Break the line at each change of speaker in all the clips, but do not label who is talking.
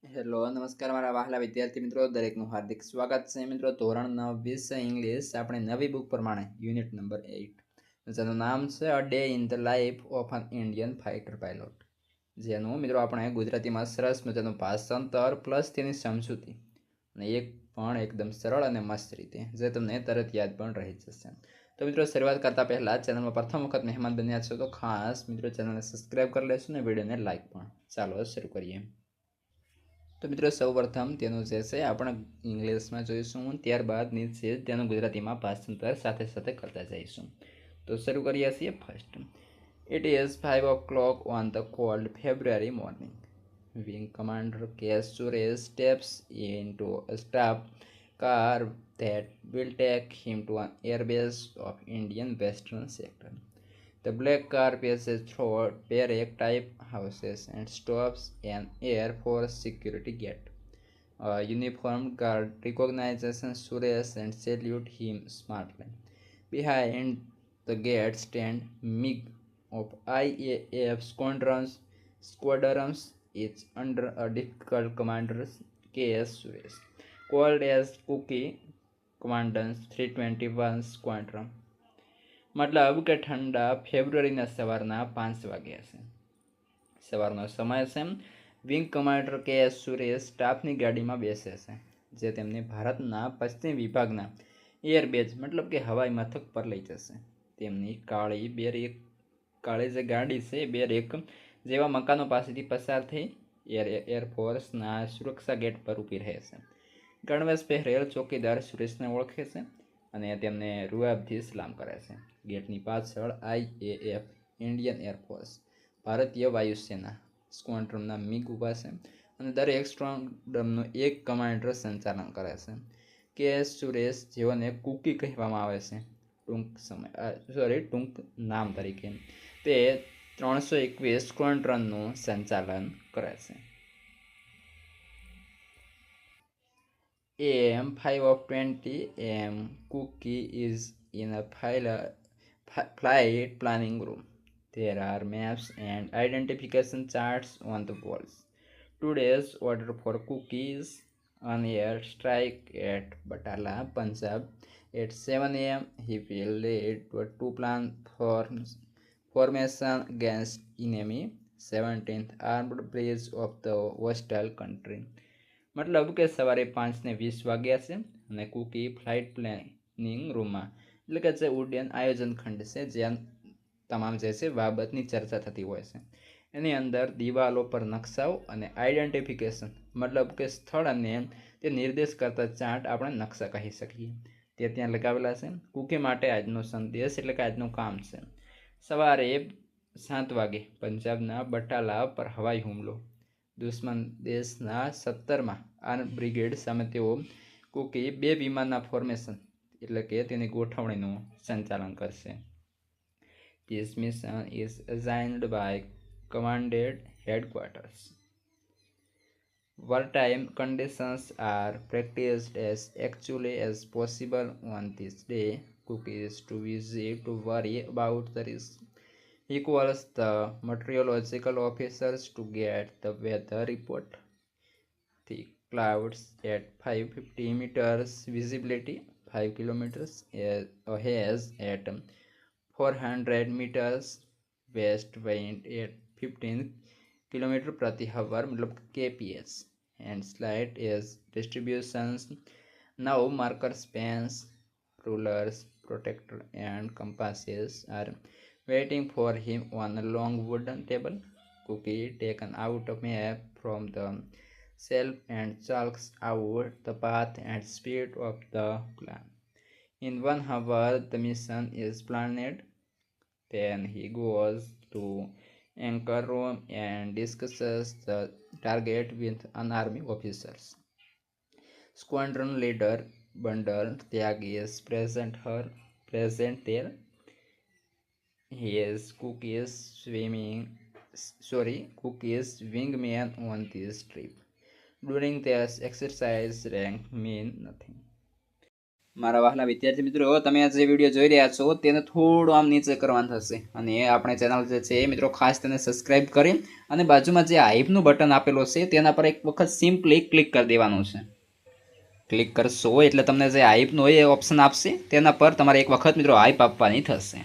Hello નમસ્કાર મારા વહાલા વિદ્યાર્થી મિત્રો, દરેકનું હાર્દિક સ્વાગત છે. મિત્રો, ધોરણ 9 વિષય ઇંગ્લિશ, આપણે નવી બુક પ્રમાણે યુનિટ નંબર 8 જેનું નામ છે a day in the life of N Indian fighter pilot, જેનું મિત્રો આપણે ગુજરાતીમાં સરસ મજાનું ભાષાંતર પ્લસ તેની સમજૂતી અને એક પણ એકદમ સરળ અને મસ્ત રીતે જે તમને તરત યાદ પણ રહી જશે. તો મિત્રો, શરૂઆત કરતા પહેલાં ચેનલમાં પ્રથમ વખત મહેમાન બન્યા છો તો ખાસ મિત્રો ચેનલને સબસ્ક્રાઈબ કરી લેશો ને વિડીયોને લાઈક પણ. ચાલો શરૂ કરીએ. તો મિત્રો, સૌપ્રથમ તેનું જે છે આપણે ઇંગ્લિશમાં જોઈશું, ત્યારબાદ નીચે તેનું ગુજરાતીમાં ભાષાંતર સાથે સાથે કરતા જઈશું. તો શરૂ કરીએ છીએ. First, it is 5 o'clock on the cold February morning. Wing Commander K. Suresh steps into a staff car that will take him to an airbase of Indian Western Sector. The black car passes through barrack-type houses and stops an Air Force security gate. A uniformed guard recognizes Suresh and salutes him smartly. Behind the gate stand MiG of IAF squadrons, each under a difficult commander K.S. Suresh, called as Cookie Commandant's 321 Squadron. મતલબ કે ઠંડા ફેબ્રુઆરીના સવારના 5 વાગ્યા છે. સવારનો સમય છે. Wing commander કે એસ સુરેશ સ્ટાફની ગાડીમાં બેસે છે, જે તેમને ભારતના પશ્ચિમ વિભાગના એરબેઝ મતલબ કે હવાઈ મથક પર લઈ જશે. તેમની કાળી જે ગાડી છે બેરેક જેવા મકાનો પાસેથી પસાર થઈ એરફોર્સના સુરક્ષા ગેટ પર ઊભી રહે છે. ગણવેશ પહેરેલ ચોકીદાર સુરેશને ઓળખે છે અને તેમને રૂઆબથી સલામ કરે છે. ગેટની પાછળ IAF ઇન્ડિયન એરફોર્સ ભારતીય વાયુસેના સ્ક્વોડ્રનના મિગ ઊભા છે અને દરેક સ્ક્વોડ્રનનું એક કમાન્ડર સંચાલન કરે છે. કે.એસ. સુરેશ, જેઓને કુકી કહેવામાં આવે છે ટૂંક નામ તરીકે, તે 321 સ્ક્વોડ્રનનું સંચાલન કરે છે. AM 5:20 AM, Cookie is in a flight planning room. There are maps and identification charts on the walls. Today's order for Cookie is an air strike at Batala, Punjab at 7 am. He will lead to plan formation against enemy 17th Armed Bridge of the hostile country. મતલબ કે સવારે 5:20 વાગ્યા છે અને cookie flight planning રૂમમાં એટલે કે જે ઉડ્ડયન આયોજન ખંડ છે, જ્યાં તમામ જે છે બાબતની ચર્ચા થતી હોય છે, એની અંદર દિવાલો પર નકશાઓ અને આઈડેન્ટિફિકેશન મતલબ કે સ્થળ અને તે નિર્દેશ કરતા ચાર્ટ આપણે નકશા કહી શકીએ, તે ત્યાં લગાવેલા છે. કુકી માટે આજનો સંદેશ એટલે કે આજનું કામ છે સવારે 7 વાગે પંજાબના બટાલા પર હવાઈ હુમલો. દુશ્મન દેશના 17મા આર્મ બ્રિગેડ સામે તેઓ કુકી 2 વિમાનના ફોર્મેશન એટલે કે તેની ગોઠવણીનું સંચાલન કરશે. This mission is assigned by commanded headquarters. Wartime conditions are practiced as actually as possible on this day. Cookie is too busy to worry about the risk. He calls the meteorological officers to get the weather report. Thick clouds at 550 meters visibility, 5 kilometers haze at 400 meters, west wind at 15 kilometre प्रति hour मतलब kph, and slight as distributions. Now markers, pens, rulers, protractor and compasses are waiting for him on a long wooden table. Cookie taken out a map from the shelf and chalks out the path and speed of the plan. In 1 hour the mission is planned. Then he goes to anchor room and discusses the target with an army officers. Squadron leader Bundle Tyag is present there. He is Cookie's wingman on this trip. During this exercise, rank mean nothing. મારા વહાલા વિદ્યાર્થી મિત્રો, તમે આ જે video જોઈ રહ્યા છો તેને થોડું આમ નીચે કરવાનું થશે અને આપણે ચેનલ જે છે મિત્રો ખાસ તેને સબસ્ક્રાઇબ કરી અને બાજુમાં જે હાઈપનું બટન આપેલું છે તેના પર એક વખત સિમ્પલી ક્લિક કરી દેવાનું છે. ક્લિક કરશો એટલે તમને જે હાઈપનું હોય એ ઓપ્શન આપશે, તેના પર તમારે એક વખત મિત્રો હાઈપ આપવાની થશે.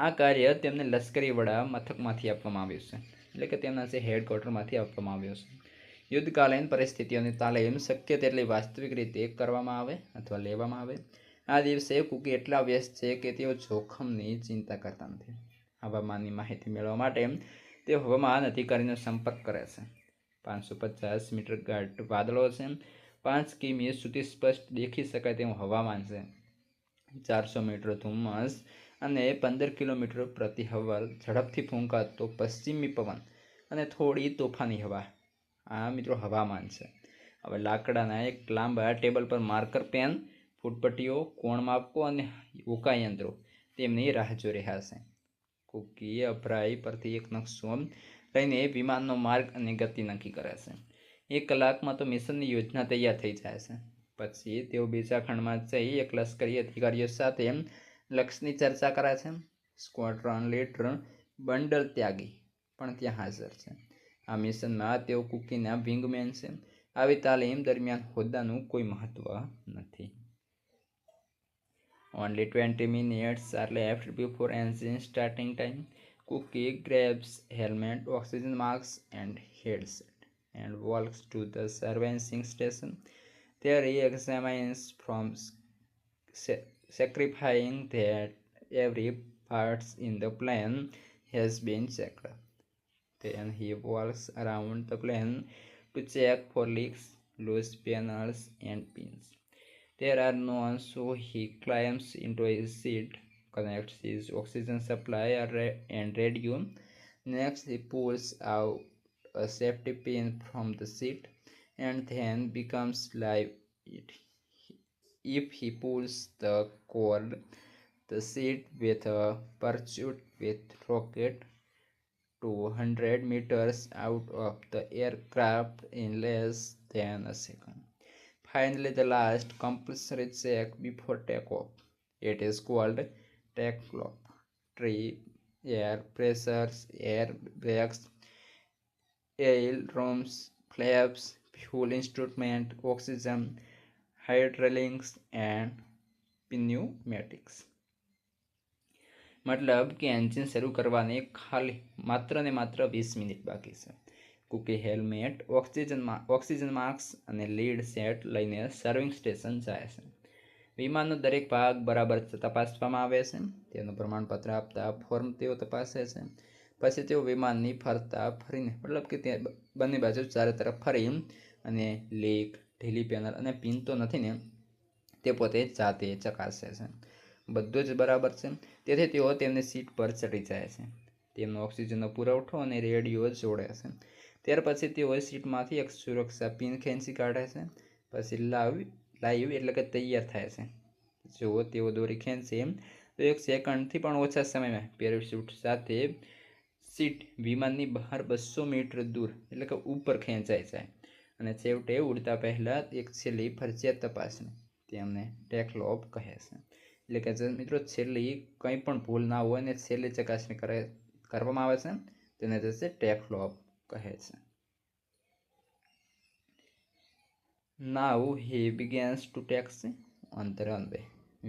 આ કાર્ય તેમને લશ્કરી વડા મથકમાંથી આપવામાં આવ્યું છે, એટલે કે તેમના જે હેડક્વાર્ટરમાંથી આપવામાં આવ્યું છે. યુદ્ધકાલીન પરિસ્થિતિઓની તાલીમ શક્ય તેટલી વાસ્તવિક રીતે કરવામાં આવે અથવા લેવામાં આવે. આ દિવસે કુકી એટલા વ્યસ્ત છે કે તેઓ જોખમની ચિંતા કરતા નથી. હવામાનની માહિતી મેળવવા માટે તેઓ હવામાન અધિકારીનો સંપર્ક કરે છે. 550 મીટર ગાઢ વાદળો છે. 5 કિમી સુધી સ્પષ્ટ દેખી શકાય તેવું હવામાન છે. 400 મીટર ધુમ્મસ અને 15 કિલોમીટર પ્રતિ હવર ઝડપથી ફૂંકાતો પશ્ચિમી પવન અને થોડી તોફાની હવા. આ મિત્રો હવામાન છે. હવે લાકડાના એક લાંબા ટેબલ પર માર્કર પેન, ફૂટપટ્ટીઓ, કોણ માપકો અને ઉકા યંત્રો તેમની રાહ જોઈ રહ્યા છે. કુકી અભરાઈ પરથી એક નકશો લઈને વિમાનનો માર્ગ અને ગતિ નક્કી કરે છે. 1 કલાકમાં તો મિશનની યોજના તૈયાર થઈ જાય છે. પછી તેઓ બીજા ખંડમાં જઈ એક લશ્કરી અધિકારીઓ સાથે લક્ષ્યની ચર્ચા કરે છે. સ્ક્વોડ્રન લીડર બંડલ ત્યાગી પણ ત્યાં હાજર છે. આ મિશનમાં તેઓ કુકીના વિંગમેન છે. આવી તાલીમ દરમિયાન હોદ્દાનું કોઈ મહત્વ નથી. Only 20 minutes are left before engine starting time. Cookie grabs helmet, oxygen mask and headset and walks to the servicing station. There he examines from sacrificing that every part in the plane has been checked. Then he walks around the plane to check for leaks, loose panels and pins. There are none, so he climbs into his seat, connects his oxygen supply and radio. Next, he pulls out a safety pin from the seat and then becomes live. If he pulls the cord, the seat with a parachute with rocket 200 meters out of the aircraft in less than a second. Finally, the last compulsory check before takeoff. It is called takeoff. Tree, air pressures, air brakes, ailerons, flaps, fuel instrument, oxygen, hydraulics and pneumatics. મતલબ કે engine શરૂ કરવાને ખાલી માત્ર ને માત્ર 20 minute બાકી છે. કુકી હેલ્મેટ, ઓક્સિજન માસ્ક અને લીડ સેટ લઈને સર્વિંગ સ્ટેશન જાય છે. વિમાનનો દરેક ભાગ બરાબર તપાસવામાં આવે છે. તેનું પ્રમાણપત્ર આપતા ફોર્મ તેઓ તપાસે છે. પછી તેઓ વિમાનની ફરતા ફરીને મતલબ કે તે બંને બાજુ ચારે તરફ ફરી અને લીક, ઢીલી પેનલ અને પિન તો નથી ને તે પોતે જાતે ચકાસે છે. બધું જ બરાબર છે. તેથી તેઓ તેમની સીટ પર ચડી જાય છે. તેમનો ઓક્સિજનનો પુરવઠો અને રેડિયો જોડે છે. ત્યાર પછી તેઓ સીટમાંથી એક સુરક્ષા પિન ખેંચી કાઢે છે. પછી લાઈવ એટલે કે તૈયાર થાય છે. જો તેઓ દોરી ખેંચે તો 1 સેકન્ડથી પણ ઓછા સમયમાં પેરાશૂટ સાથે સીટ વિમાનની બહાર 200 મીટર દૂર એટલે કે ઉપર ખેંચાઈ જાય. અને છેવટે ઉડતા પહેલાં એક છેલ્લી ફરજિયાત તપાસણી તેમને ટેકઓફ કહે છે. એટલે કે જે મિત્રો છેલ્લી કંઈ પણ ભૂલ ના હોય ને છેલ્લી ચકાસણી કરવામાં આવે છે તેને જે છે ટેકઓફ કહે છે. Now he begins to taxi on the runway.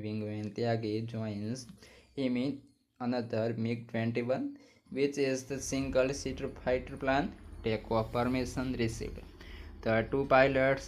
Wingman Tyagi joins him in another MiG-21, which is the single-seater fighter plane. Takeoff permission received. The 2 pilots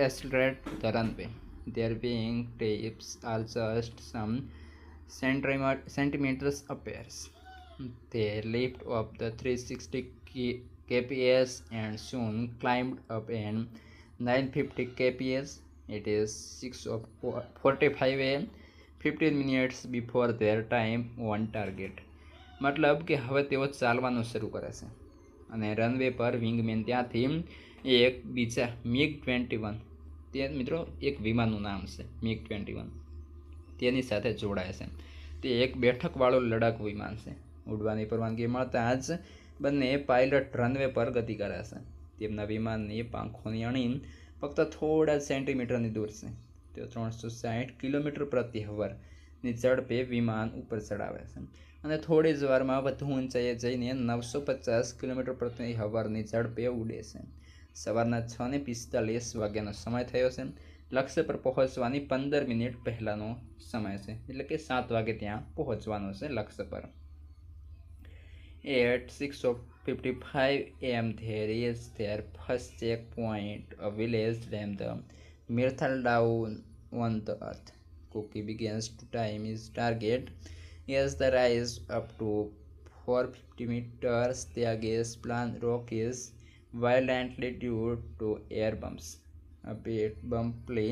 accelerate the runway. Their wing tips are just some centimeters apart. They lift up the 360 kps and soon climbed up an 950 kps. It is 6:45 am, 15 minutes before their time on target. મતલબ કે હવે તેઓ ચાલવાનું શરૂ કરે છે અને runway પર વિંગમેન ત્યાંથી એક બીજા MiG-21, તે મિત્રો એક વિમાનનું નામ છે MiG-21, તેની સાથે જોડાય છે. તે એક બેઠકવાળું લડાકુ વિમાન છે. ઉડવાની પરવાનગી મળતા જ બંને પાયલટ રનવે પર ગતિ કરે છે. તેમના વિમાનની પાંખોની અણી ફક્ત થોડા સેન્ટીમીટરની દૂર છે. તેઓ 360 કિલોમીટર પ્રતિ હવરની ઝડપે વિમાન ઉપર ચડાવે છે અને થોડી જ વારમાં વધુ ઊંચાઈએ જઈને 950 કિલોમીટર પ્રતિ હવરની ઝડપે ઉડે છે. સવારના 6:45 વાગ્યાનો સમય થયો છે. લક્ષ્ય પર પહોંચવાની 15 મિનિટ પહેલાંનો સમય છે, એટલે કે 7 વાગે ત્યાં પહોંચવાનો છે લક્ષ્ય પર. At 6:55 am there is their first checkpoint, a village named the Mirthal down on the earth. Cookie begins to time his target. As they rise up to 450 meters, Tyag's plan rock is violently due to air bumps. A bit bumpy.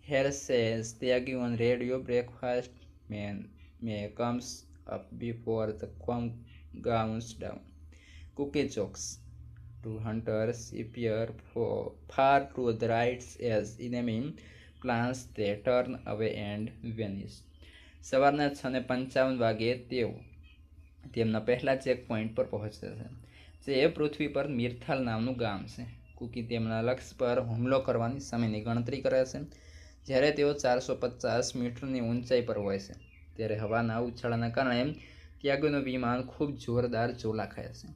Here says Tyagi on radio breakfast may comes up before the goes down. Cookie jokes. Two hunters appear far to the right as enemy plans they turn away and vanish. સવારના 6:55 વાગ્યે તેઓ તેમના પહેલા check point પર પહોંચે છે, જે પૃથ્વી પર મિરથાલ નામનું ગામ છે. કુકી તેમના લક્ષ્ય પર હુમલો કરવાની સમયની ગણતરી કરે છે. જ્યારે તેઓ 450 મીટરની ઊંચાઈ પર હોય છે, ત્યારે હવાના ઉછાળાના કારણે ત્યાગીનું વિમાન ખૂબ જોરદાર ઝોલા ખાય છે.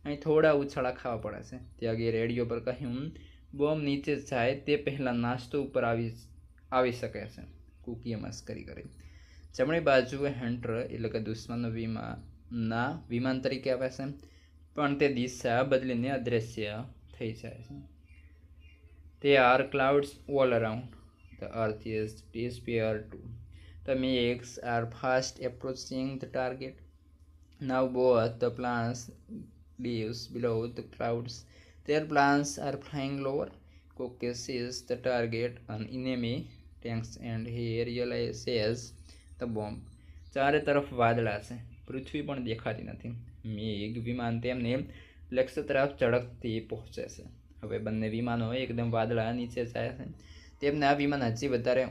અહીં થોડા ઉછાળા ખાવા પડે છે. ત્યાગીએ રેડિયો પર કહ્યું, બોમ્બ નીચે જાય તે પહેલાં નાસ્તો ઉપર આવી શકે છે. કુકીએ મસ્કરી કરી. જમણી બાજુએ હન્ટર એટલે કે દુશ્મનનો વિમાન તરીકે આવે છે, પણ તે દિશા બદલીને અદૃશ્ય થઈ જાય છે. There are clouds all around. The earth is disappeared too. The MiGs are fast approaching the target. Now both the planes lives below the clouds. Their planes are flying lower. Cookie sees the target, an enemy tanks, and he realizes the bomb. ચારે તરફ વાદળા છે, પૃથ્વી પણ દેખાતી નથી. મેઘ વિમાન તેમને લક્ષ્ય તરફ ઝડપથી પહોંચે છે. હવે બંને વિમાનો એકદમ વાદળા નીચે જાય છે. તેમના વિમાન હજી વધારે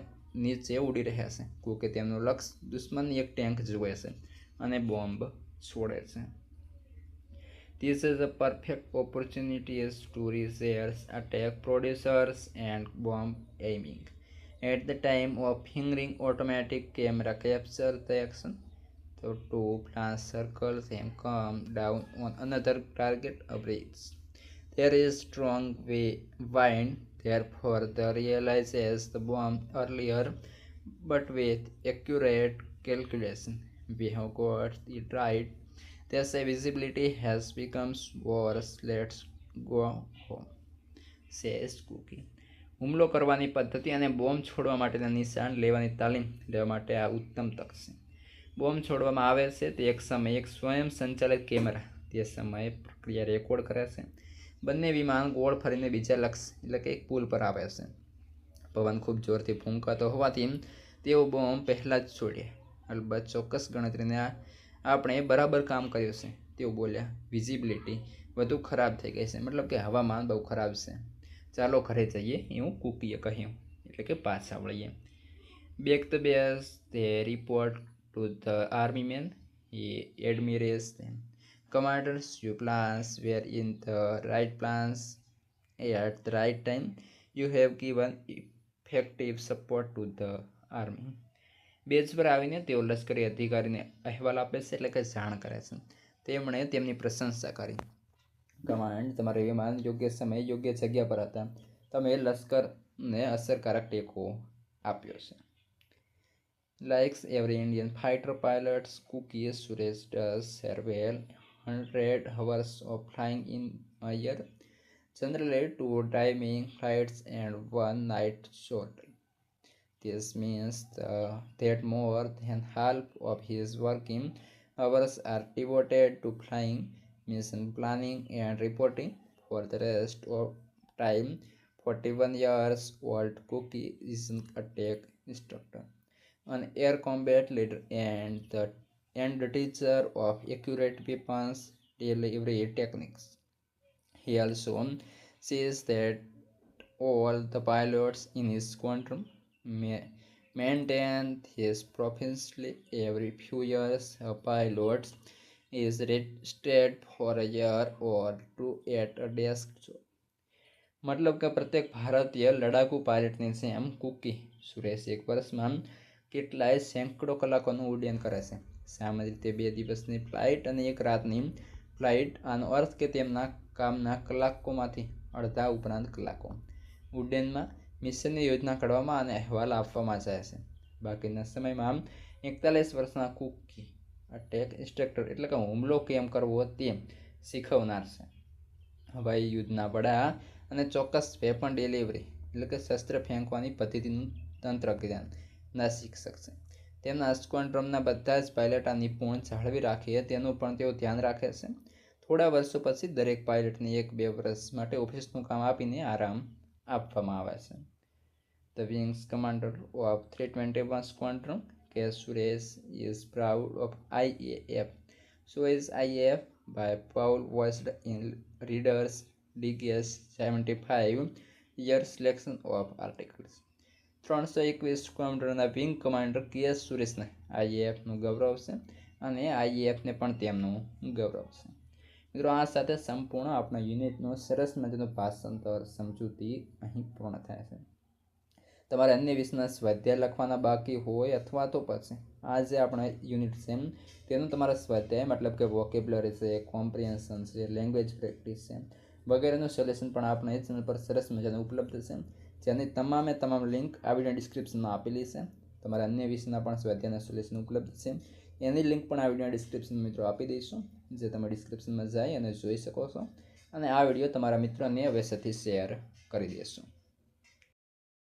નીચે ઉડી રહ્યા છે. કુકે તેમનું લક્ષ્ય દુશ્મનની એક ટેન્ક જુએ છે અને બોમ્બ છોડે છે. This is a perfect opportunity to research attack producers and bomb aiming. At the time of fingering, automatic camera capture the action. The two planes circle and come down on another target a bridge. There is strong wind, therefore the realizes the bomb earlier, but with accurate calculation, we have got it right. They say visibility has become worse. Let's go home, says Cookie. હુમલો કરવાની પદ્ધતિ અને bomb છોડવા માટેના નિશાન લેવાની તાલીમ લેવા માટે આ ઉત્તમ તક છે. બોમ્બ છોડવામાં આવે છે તે એક સમયે એક સ્વયં સંચાલિત કેમેરા તે સમયે પ્રક્રિયા રેકોર્ડ કરે છે. બંને વિમાન ગોળ ફરીને બીજા લક્ષ્ય એટલે કે એક પુલ પર આવે છે. પવન ખૂબ જોરથી ફૂંકાતો હોવાથી તેઓ બોમ્બ પહેલાં જ છોડ્યા. અલબત્ત ચોક્કસ ગણતરીને આપણે બરાબર કામ કર્યું છે, તેઓ બોલ્યા. વિઝિબિલિટી વધુ ખરાબ થઈ ગઈ છે, મતલબ કે હવામાન બહુ ખરાબ છે. ચાલો ઘરે જઈએ, એવું કુકીએ કહ્યું, એટલે કે પાછા વળીએ. Back the base they report to the army men. He admires them. Commanders, your plans were in the right plans at the right time. You have given effective support to the army. Base પર આવીને તેઓ લશ્કરી અધિકારીને અહેવાલ આપે છે, એટલે કે જાણ કરે છે. તેમણે તેમની પ્રશંસા કરી. કમાન્ડ, તમારા વિમાન યોગ્ય સમયે યોગ્ય જગ્યા પર હતા. તમે લશ્કરને અસરકારક ટેકો આપ્યો છે. Like every Indian fighter pilots, Cookie Suresh does her well 100 hours of flying in a year, generally 2 diving flights and 1 night sortie. This means that more than half of his working hours are devoted to flying, mission planning, and reporting. For the rest of time, 41 years old Cookie is an attack instructor, an air combat leader, and the teacher of accurate weapons delivery techniques. He also says that all the pilots in his squadron maintain his proficiency. Every few years, a pilot is rested for a year or two at a desk job. મતલબ કે પ્રત્યેક ભારતીય લડાકુ પાયલટની જેમ cookie Suresh એક વર્ષમાં કેટલાય સેંકડો કલાકોનું ઉડ્ડયન કરે છે. સામાન્ય રીતે 2 દિવસની ફ્લાઇટ અને 1 રાતની ફ્લાઇટ. આનો અર્થ કે તેમના કામના કલાકોમાંથી અડધા ઉપરાંત કલાકો ઉડ્ડયનમાં મિશનની યોજના ઘડવામાં અને અહેવાલ આપવામાં જાય છે. બાકીના સમયમાં 41 વર્ષના કુકી અટેક ઇન્સ્ટ્રક્ટર એટલે કે હુમલો કેમ કરવો તે શીખવનાર છે. હવાઈ યુદ્ધના વડા અને ચોક્કસ વેપન ડિલિવરી એટલે કે શસ્ત્ર ફેંકવાની પદ્ધતિનું તંત્રજ્ઞાન ના શિક્ષક છે. તેમના સ્ક્વોડ્રનના બધા જ પાયલટ આ નિપુણ જાળવી રાખીએ તેનું પણ તેઓ ધ્યાન રાખે છે. થોડા વર્ષો પછી દરેક પાયલટને 1-2 વર્ષ માટે ઓફિસનું કામ આપીને આરામ આપવામાં આવે છે. The wings commander of 321 squadron K Suresh is proud of IAF. So is IAF by Paul voiced in Reader's Digest 75 year selection of articles. 321 સ્ક્વોડ્રનના વિંગ કમાન્ડર કે સુરેશને IAFનું ગૌરવ છે અને IAFને પણ તેમનું ગૌરવ છે. મિત્રો, આ સાથે સંપૂર્ણ આપણા યુનિટનું સરસ મજાનું ભાષાંતર સમજૂતી અહીં પૂર્ણ થાય છે. તમારે અન્ય વિષયના સ્વાધ્યાય લખવાના બાકી હોય અથવા તો પછી આ જે આપણા યુનિટ છે તેનું તમારા સ્વાધ્યાય મતલબ કે વોકેબ્યુલરી છે, કોમ્પ્રિહેન્શન છે, લેંગ્વેજ પ્રેક્ટિસ છે વગેરેનું સોલ્યુશન પણ આપણા એ ચેનલ પર સરસ મજાનું ઉપલબ્ધ છે, જેની તમામ લિંક આ વિડીયો ડિસ્ક્રિપ્શનમાં આપેલી છે. તમારા અન્ય વિષયના પણ સ્વાધ્યાયના સોલ્યુશન ઉપલબ્ધ છે, એની લિંક પણ આ વિડીયો ડિસ્ક્રિપ્શનમાં મિત્રો આપી દઈશું, જે તમે ડિસ્ક્રિપ્શનમાં જઈ અને જોઈ શકો છો અને આ વિડીયો તમારા મિત્રોને અવશ્યથી શેર કરી દેશો.